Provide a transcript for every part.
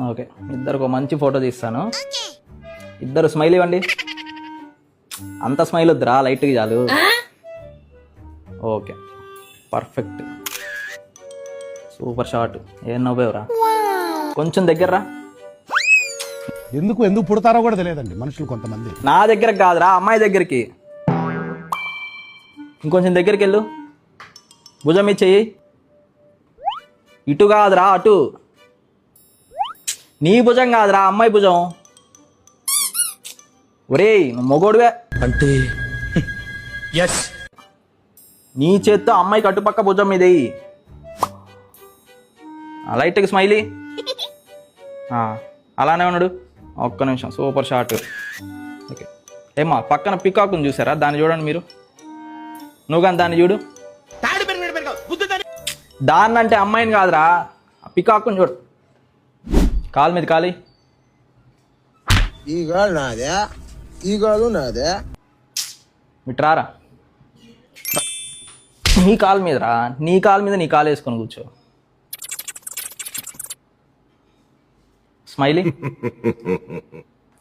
Okay, ఇద్దరికి ఒక మంచి ఫోటో తీస్తాను. ఇద్దరు స్మైల్ ఇవ్వండి. అంత స్మైల్ వద్దురా, లైట్గా చాలు. Okay, perfect, super shot. ఏం నవ్వేవరా, కొంచెం దగ్గర రా. ఎందుకు పుడతారో కూడా తెలియదండి మనుషులు కొంతమంది. నా దగ్గరకు కాదురా, అమ్మాయి దగ్గరికి. ఇంకొంచెం దగ్గరికి వెళ్ళు. భుజం మీద చెయ్యి. ఇటు కాదురా, అటు. నీ భుజం కాదురా, అమ్మాయి భుజం. ఒరేయ్, నువ్వు మొగోడువే అంటే నీ చేత్తో అమ్మాయికి అటుపక్క భుజం మీద వెయ్యి. లైట్గా స్మైలీ. అలానే ఉన్నాడు. ఒక్క నిమిషం, సూపర్ షాట్. ఓకే, ఏమా పక్కన పికాక్ ఉంది చూసారా, దాన్ని చూడండి మీరు. నువ్వు కానీ దాన్ని చూడు. దాన్ని అంటే అమ్మాయిని కాదురా, పికాక్ని చూడు. కాలు మీద కాలి. ఈ గాలు నాదే, ఈ గాలు నాదే. ఇట్రారా. నీ కాలు మీద రా, నీ కాలు మీద నీ కాలు వేసుకొని కూర్చో. స్మైలీ.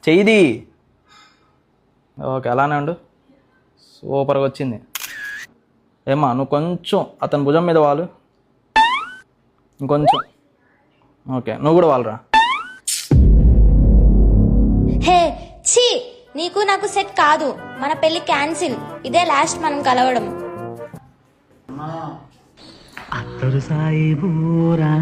చెయ్యిది. ఓకే, అలానే ఉండు. సూపర్గా వచ్చింది. ఏమ్మా, నువ్వు కొంచెం అతని భుజం మీద వాళ్ళు. ఇంకొంచెం. ఓకే, నువ్వు కూడా వాళ్ళరా. హే ఛీ, నీకు నాకు సెట్ కాదు. మన పెళ్లి క్యాన్సిల్. ఇదే లాస్ట్ మనం కలవడం. అత్తరు సాయి బూరా